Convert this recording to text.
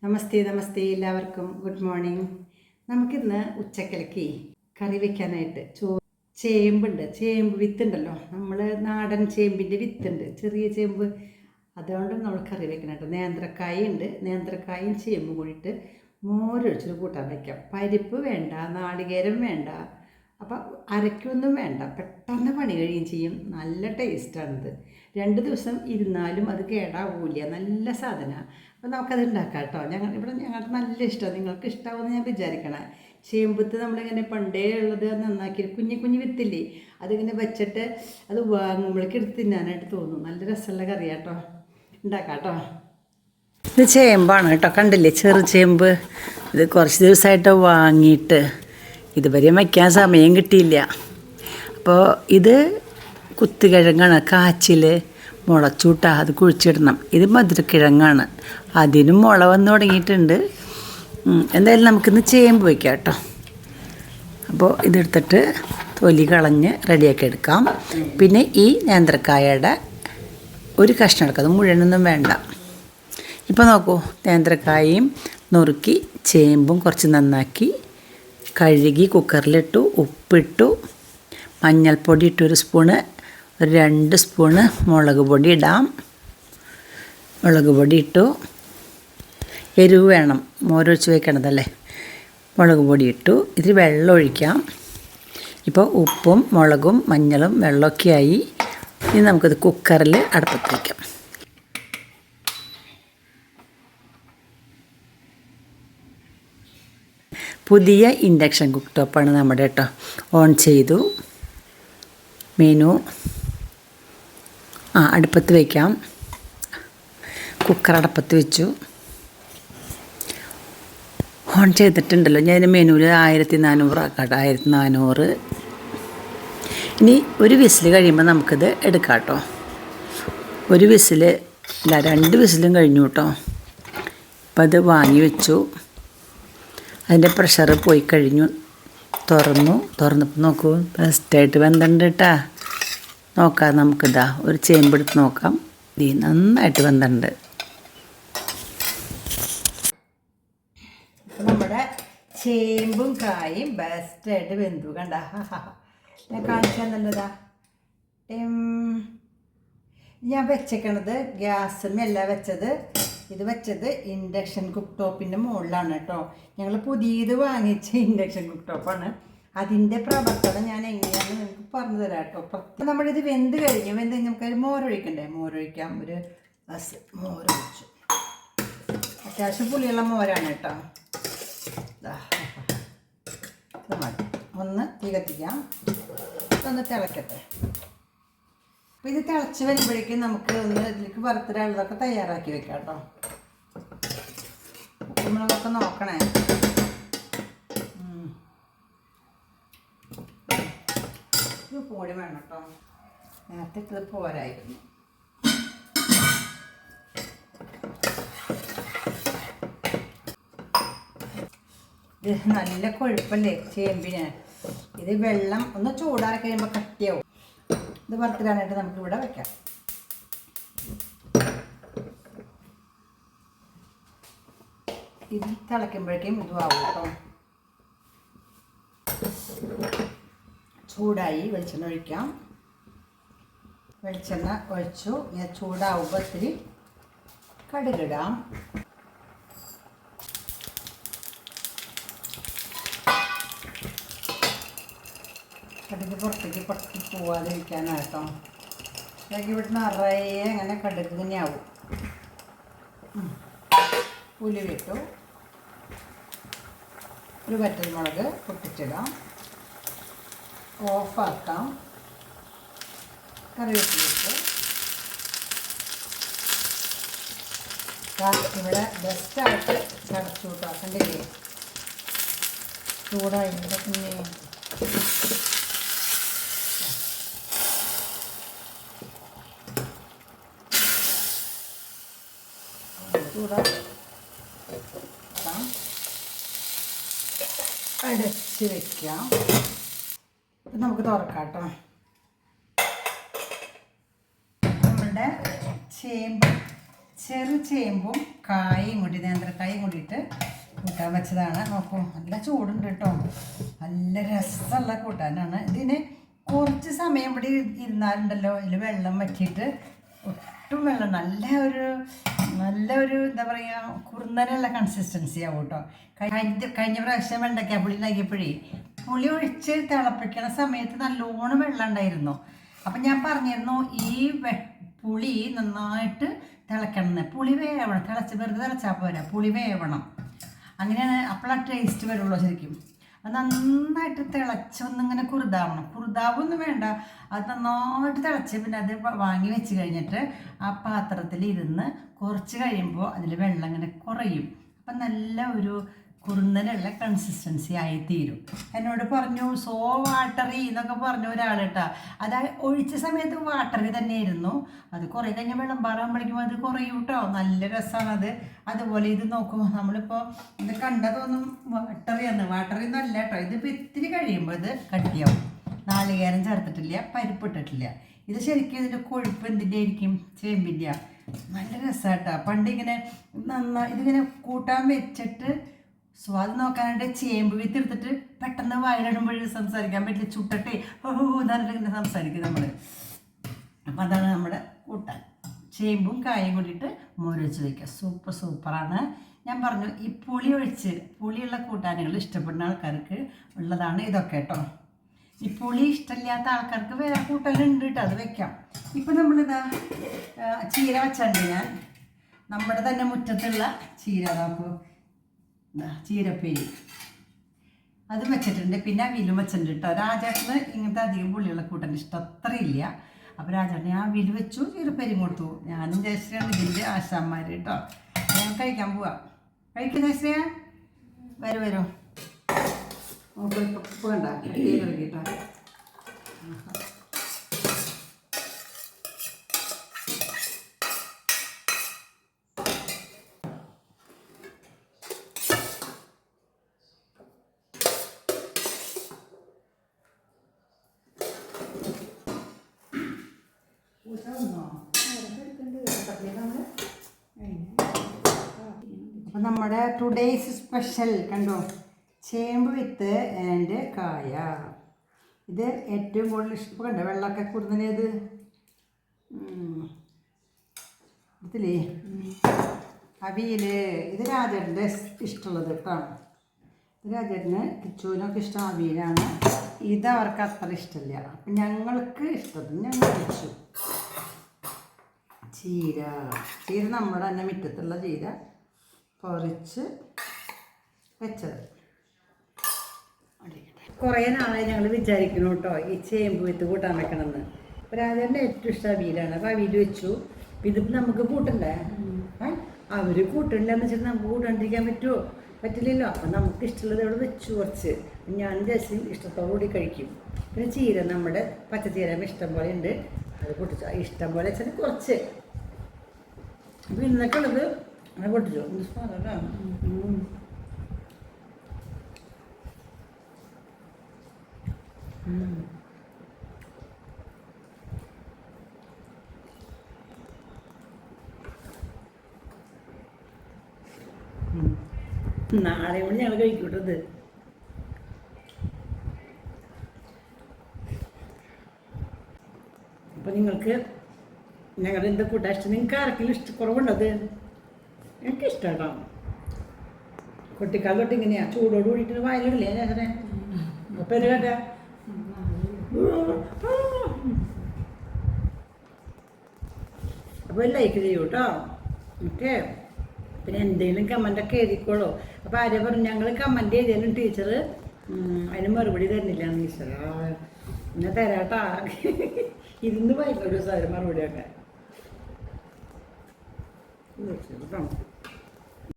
നമസ്തേ നമസ്തേ എല്ലാവർക്കും good morning. നമുക്കിന്ന് ഉച്ചക്കലക്ക് കറി വെക്കാനായിട്ട് ചേമ്പുണ്ട്. ചേമ്പ് വിത്തുണ്ടല്ലോ, നമ്മൾ നാടൻ ചേമ്പിൻ്റെ വിത്തുണ്ട്, ചെറിയ ചേമ്പ്. അതുകൊണ്ട് നമ്മൾ കറി വെക്കണം കേട്ടോ. നേന്ത്രക്കായ ഉണ്ട്, നേന്ത്രക്കായും ചേമ്പും കൂടിയിട്ട് മോരൊഴിച്ചൊരു കൂട്ടാൻ വയ്ക്കാം. പരിപ്പ് വേണ്ട, നാളികേരം വേണ്ട, അപ്പം അരയ്ക്കൊന്നും വേണ്ട, പെട്ടെന്ന് പണി കഴിയുകയും ചെയ്യും. നല്ല ടേസ്റ്റാണിത്. 2 ദിവസം ഇരുന്നാലും അത് കേടാവില്ല, നല്ല സാധനമാണ്. അപ്പോൾ നമുക്കത് ഉണ്ടാക്കാം കേട്ടോ. ഞങ്ങൾക്ക് നല്ല ഇഷ്ടമാണ്. നിങ്ങൾക്ക് ഇഷ്ടമാവുമെന്ന് ഞാൻ വിചാരിക്കണേ. ചേമ്പത്ത് നമ്മളിങ്ങനെ പണ്ടേ ഉള്ളത് നന്നാക്കി കുഞ്ഞു കുഞ്ഞു വിത്തില്ലേ, അതിങ്ങനെ വെച്ചിട്ട് അത് വാങ്ങുമ്പോഴേക്ക് എടുത്ത് തിന്നാനായിട്ട് തോന്നും. നല്ല രസമുള്ള കറിയാട്ടോ. ഉണ്ടാക്കാം കേട്ടോ. ഇത് ചേമ്പാണ് കേട്ടോ, കണ്ടില്ലേ ചെറു ചേമ്പ്. ഇത് കുറച്ച് ദിവസമായിട്ട് വാങ്ങിയിട്ട് ഇതുവരെ വയ്ക്കാൻ സമയം കിട്ടിയില്ല. അപ്പോൾ ഇത് കുത്തുകിഴങ്ങാണ്, കാച്ചിൽ മുളച്ചൂട്ട, അത് കുഴിച്ചിടണം. ഇത് മധുരക്കിഴങ്ങാണ്, അതിനും മുള വന്ന് തുടങ്ങിയിട്ടുണ്ട്. എന്തായാലും നമുക്കിന്ന് ചേമ്പ് വയ്ക്കാം കേട്ടോ. അപ്പോൾ ഇതെടുത്തിട്ട് തൊലി കളഞ്ഞ് റെഡിയാക്കി എടുക്കാം. പിന്നെ ഈ നേന്ത്രക്കായയുടെ ഒരു കഷ്ണം എടുക്കാം, അത് മുഴുവനൊന്നും വേണ്ട. ഇപ്പോൾ നോക്കൂ, നേന്ത്രക്കായയും നുറുക്കി ചേമ്പും കുറച്ച് നന്നാക്കി കഴുകി കുക്കറിലിട്ടു, ഉപ്പിട്ടു, മഞ്ഞൾപ്പൊടി ഇട്ടു 1 സ്പൂണ്, ഒരു 2 സ്പൂണ് മുളക് പൊടി ഇടാം. മുളക് പൊടി ഇട്ടു. എരിവ് വേണം, മോരൊഴിച്ച് വയ്ക്കണതല്ലേ. മുളക് പൊടി ഇട്ടു. ഇതിൽ വെള്ളം ഒഴിക്കാം. ഇപ്പോൾ ഉപ്പും മുളകും മഞ്ഞളും വെള്ളമൊക്കെ ആയി. ഇനി നമുക്കിത് കുക്കറിൽ അടുപ്പത്ത് വയ്ക്കാം. പുതിയ ഇൻഡക്ഷൻ കുക്ക് ടോപ്പാണ് നമ്മുടെ കേട്ടോ. ഓൺ ചെയ്തു. മെനു അടുപ്പത്ത് വയ്ക്കാം. കുക്കർ അടുപ്പത്ത് വെച്ചു. ഓൺ ചെയ്തിട്ടുണ്ടല്ലോ. ഞാൻ മെനുവിൽ 1400 ആക്കാം കേട്ടോ. 1400. ഇനി ഒരു വിസിൽ കഴിയുമ്പോൾ നമുക്കിത് എടുക്കാം കേട്ടോ. ഒരു വിസിൽ ഇല്ല, 2 വിസിലും കഴിഞ്ഞു കേട്ടോ. അപ്പം അത് വാങ്ങി വെച്ചു. അതിൻ്റെ പ്രഷർ പോയി കഴിഞ്ഞു. തുറന്നപ്പോൾ നോക്കൂ, ബെസ്റ്റായിട്ട് വെന്തുണ്ട് കേട്ടാ. നോക്കാം നമുക്കിതാ ഒരു ചേമ്പെടുത്ത് നോക്കാം. ഇത് നന്നായിട്ട് വെന്തുണ്ട്. നമ്മുടെ ചേമ്പും കായും ബെസ്റ്റായിട്ട് വെന്തു കണ്ട. ഞാൻ കാണിച്ചു തന്നില്ലതാ. ഞാൻ വെച്ചേക്കണത് ഗ്യാസുമല്ല വെച്ചത്. ഇത് വെച്ചത് ഇൻഡക്ഷൻ കുക്ക് ടോപ്പിൻ്റെ മുകളിലാണ് കേട്ടോ. ഞങ്ങൾ പുതിയത് വാങ്ങിച്ച ഇൻഡക്ഷൻ കുക്ക് ടോപ്പാണ്. അതിൻ്റെ പ്രവർത്തനം ഞാൻ എങ്ങനെയാണെന്ന് നിങ്ങൾക്ക് പറഞ്ഞു തരാം കേട്ടോ. നമ്മളിത് വെന്ത് കഴിഞ്ഞ് നമുക്കതിൽ മോരൊഴിക്കണ്ടേ. മോരൊഴിക്കാം. ഒരു ഗ്ലാസ് മോരൊഴിച്ചു. അത്യാവശ്യം പുളിയുള്ള മോരാണ് കേട്ടോ. ഇത് മതി. ഒന്ന് തീ കത്തിക്കാം. ഇതൊന്ന് തിളക്കട്ടെ. അപ്പോൾ ഇത് തിളച്ച് വരുമ്പോഴേക്കും നമുക്ക് ഒന്ന് ഇതിലേക്ക് വറുത്തിടാനുള്ളതൊക്കെ തയ്യാറാക്കി വെക്കാം കേട്ടോ. ഉപ്പുമുളകൊക്കെ നോക്കണേ. ഉപ്പ് കൂടി വേണം കേട്ടോ. നേരത്തെ ഇട്ടത് പോരായിരുന്നു. ഇത് നല്ല കൊഴുപ്പല്ലേ ചേമ്പിന്. ഇത് വെള്ളം ഒന്ന് ചൂടാറി കഴിയുമ്പോൾ കട്ടിയാവും. ഇത് വറുത്തിടാനായിട്ട് നമുക്കിവിടെ വയ്ക്കാം. ഇത് തിളയ്ക്കുമ്പോഴേക്കും ഇതും ആവും കേട്ടോ. ചൂടായി. വെളിച്ചെണ്ണ ഒഴിക്കാം. വെളിച്ചെണ്ണ ഒഴിച്ചു. ഞാൻ ചൂടാവുമ്പോൾ ഇത്തിരി കടുകിടാം. കടുക് പുറത്തേക്ക് പൊട്ടി പോവാതിരിക്കാനായിട്ടോ. അല്ലെങ്കിൽ ഇവിടെ നിറയെ അങ്ങനെ കടുക് തന്നെയാവും. ഉലുവിട്ടു. ഒരു വറ്റൽമുളക് പൊട്ടിച്ചിടാം. ഓഫാക്കാം. കറിവേപ്പിലിട്ട്. ഇവിടെ ബെസ്റ്റായിട്ട് ചതച്ചു കൂട്ടോ. കണ്ടില്ലേ, ചൂടായി. പിന്നെ അടച്ച് വയ്ക്കാം. നമുക്ക് തുറക്കാം കേട്ടോ. നമ്മളുടെ ചെറു ചേമ്പും കായും കൂടി നേന്ത്രക്കായും കൂടിയിട്ട് കൂട്ടാൻ വെച്ചതാണ്. നോക്കൂ, നല്ല ചൂടുണ്ട് കേട്ടോ. നല്ല രസമുള്ള കൂട്ടാനാണ്. ഇതിന് കുറച്ച് സമയം ഇവിടെ ഇരുന്നാലുണ്ടല്ലോ, ഇതിൽ വെള്ളം വറ്റിയിട്ട് ഒട്ടും വെള്ളം നല്ല ഒരു എന്താ പറയുക, കുറുന്നനുള്ള കൺസിസ്റ്റൻസി ആവും കേട്ടോ. കഴിഞ്ഞ പ്രാവശ്യം വെണ്ടയ്ക്ക പുളി ഉണ്ടാക്കിയപ്പോഴേ പുളി ഒഴിച്ച് തിളപ്പിക്കണ സമയത്ത് നല്ലോണം വെള്ളം ഉണ്ടായിരുന്നു. അപ്പം ഞാൻ പറഞ്ഞിരുന്നു ഈ പുളി നന്നായിട്ട് തിളക്കണം, പുളി വേവണം, വെറുതെ തിളച്ചാൽ പോരാ, പുളി വേവണം. അങ്ങനെയാണ് അപ്പോഴാണ് ടേസ്റ്റ് വരുള്ളൂ ശരിക്കും. അത് നന്നായിട്ട് തിളച്ചൊന്നിങ്ങനെ കുറുതാവൊന്നും വേണ്ട. അത് നന്നായിട്ട് തിളച്ച് പിന്നെ അത് വാങ്ങി വെച്ച് കഴിഞ്ഞിട്ട് ആ പാത്രത്തിൽ ഇരുന്ന് കുറച്ച് കഴിയുമ്പോൾ അതിൽ വെള്ളം ഇങ്ങനെ കുറയും. അപ്പം നല്ല ഒരു കുറുന്നനുള്ള കൺസിസ്റ്റൻസി ആയി തീരും. എന്നോട് പറഞ്ഞു സോ വാട്ടറി എന്നൊക്കെ പറഞ്ഞു ഒരാൾ കേട്ടോ. അത് ഒഴിച്ച സമയത്ത് വാട്ടറി തന്നെയായിരുന്നു. അത് കുറേ കഴിഞ്ഞ് വിളമ്പാറാകുമ്പോഴേക്കും അത് കുറയും കേട്ടോ. നല്ല രസമാണത്. അതുപോലെ ഇത് നോക്കും, നമ്മളിപ്പോൾ ഇത് കണ്ടതൊന്നും വാട്ടറി ഒന്നും അല്ല കേട്ടോ. ഇതിപ്പോൾ ഇത്തിരി കഴിയുമ്പോൾ ഇത് കട്ടിയാവും. നാളികേരം ചേർത്തിട്ടില്ല, പരിപ്പിട്ടിട്ടില്ല. ഇത് ശരിക്കും ഇതിൻ്റെ കൊഴുപ്പ് എന്തിൻ്റെ ആയിരിക്കും? ചേമ്പിൻ്റെ. നല്ല രസമാട്ടോ. പണ്ടിങ്ങനെ ഇതിങ്ങനെ കൂട്ടാൻ വെച്ചിട്ട് സ്വാദ് നോക്കാനായിട്ട് ചേമ്പ് വിത്ത് എടുത്തിട്ട് പെട്ടെന്ന് വായിലിടുമ്പോഴേ സംസാരിക്കാൻ പറ്റില്ല. ചുട്ടട്ടെ എന്നിങ്ങനെ സംസാരിക്കും നമ്മൾ. അപ്പം അതാണ് നമ്മുടെ കൂട്ടാൻ. ചേമ്പും കായും കൂടിയിട്ട് മോരൊഴിച്ച് വയ്ക്കുക. സൂപ്പറാണ്. ഞാൻ പറഞ്ഞു ഈ പുളിയുള്ള കൂട്ടാനുകൾ ഇഷ്ടപ്പെടുന്ന ആൾക്കാർക്ക് ഉള്ളതാണ് ഇതൊക്കെ കേട്ടോ. ഈ പുളി ഇഷ്ടമില്ലാത്ത ആൾക്കാർക്ക് വേറെ കൂട്ടാനുണ്ട് കേട്ടോ, അത് വെക്കാം. ഇപ്പം നമ്മളിതാ ചീര വെച്ചുണ്ട് ഞാൻ. നമ്മുടെ തന്നെ മുറ്റത്തുള്ള ചീര നോക്കൂ, ചീരപ്പേരി അത് വെച്ചിട്ടുണ്ട്. പിന്നെ അവിലും വെച്ചിട്ടുണ്ട് കേട്ടോ. രാജേട്ടന് ഇങ്ങനത്തെ അധികം പുള്ളിയുള്ള കൂട്ടാൻ ഇഷ്ടം അത്രയില്ല. അപ്പോൾ രാജേട്ടന് ആ അവിൽ വെച്ചു, ചീരപ്പേരിയും കൊടുത്തു. ഞാനും ജയശ്രീയാണ് ഇതിൻ്റെ ആശാന്മാർ കേട്ടോ. ഞാൻ കഴിക്കാൻ പോവാം. കഴിക്കുന്ന ജയശ്രീയ വരും ഉപ്പ് വേണ്ട, കേട്ടോ. അപ്പം നമ്മുടെ ടുഡേയ്സ് സ്പെഷ്യൽ കണ്ടോ, ചേമ്പ് വിത്ത് ആൻഡ് കായ. ഇത് ഏറ്റവും കൂടുതൽ ഇഷ്ടം കണ്ടോ, വെള്ളമൊക്കെ കൂടുതലേത് ഇതിലേ അവിയൽ. ഇത് രാജേട്ടൻ്റെ ഇഷ്ടമുള്ളത് കേട്ടോ. ഇത് രാജേട്ടന് കിച്ചുവിനൊക്കെ ഇഷ്ടം അവിയലാണ്. ഇത് അവർക്ക് അത്ര ഇഷ്ടമില്ല. അപ്പം ഞങ്ങൾക്ക് ഇഷ്ടം ഞങ്ങൾ വെച്ചു. ചീര നമ്മുടെ തന്നെ മുറ്റത്തുള്ള ചീര പൊറിച്ച് വെച്ചത്. കുറേ നാളായി ഞങ്ങൾ വിചാരിക്കുന്നു കേട്ടോ ഈ ചേമ്പ് വിത്ത് കൂട്ടാൻ വെക്കണമെന്ന്. അപ്പോൾ രാജേട്ടൻ്റെ ഏറ്റവും ഇഷ്ടം അവിയലാണ്. അപ്പോൾ അവിയൽ വെച്ചു. ഇതിപ്പോൾ നമുക്ക് കൂട്ടണ്ടേ? അവർ കൂട്ടണ്ടെന്ന് വെച്ചിട്ട് നമുക്ക് കൂട്ടാണ്ടിരിക്കാൻ പറ്റില്ലല്ലോ. അപ്പം നമുക്ക് ഇഷ്ടമുള്ളത് അവിടെ വെച്ചു കുറച്ച്. ഞാൻ ജസ്റ്റ് ഇഷ്ടത്തോടുകൂടി കഴിക്കും. പിന്നെ ചീര നമ്മുടെ പച്ചച്ചീര ഇഷ്ടം പോലെ ഉണ്ട്, അത് പൊട്ടിച്ചു. ഇഷ്ടം പോലെ വെച്ചാൽ കുറച്ച്. അപ്പോൾ ഇന്നൊക്കെ ഉള്ളത് അങ്ങനെ പൊട്ടിച്ചു. നാളെ കൂടി ഞങ്ങൾ കഴിക്കൂട്ടത്. അപ്പോൾ നിങ്ങൾക്ക് ഞങ്ങളുടെ എന്താ കൂട്ടാൻ ഇഷ്ടം? നിങ്ങൾക്ക് ആർക്കെങ്കിലും കുറവുണ്ടത്? എനിക്ക് ഇഷ്ടമാട്ടോ. കൊട്ടിക്കാൽ തൊട്ട് ഇങ്ങനെയാണ് ചൂടോട് കൂടിയിട്ട് വായിലിടില്ലേ ചേച്ചനെ? അപ്പം ഇത് കേട്ടാ അപ്പോൾ ലൈക്ക് ചെയ്യൂ കേട്ടോ. ഓക്കെ. പിന്നെ എന്തെങ്കിലും കമൻ്റൊക്കെ എഴുതിക്കോളൂ. അപ്പോൾ ആരെ പറഞ്ഞു ഞങ്ങൾ കമൻ്റ് എഴുതിയാലും ടീച്ചർ അതിന് മറുപടി തരുന്നില്ല ടീച്ചർ. പിന്നെ തരാട്ടാ, ഇരുന്ന് വായിക്കും ഒരു സാധനം മറുപടിയൊക്കെ കേട്ടോ.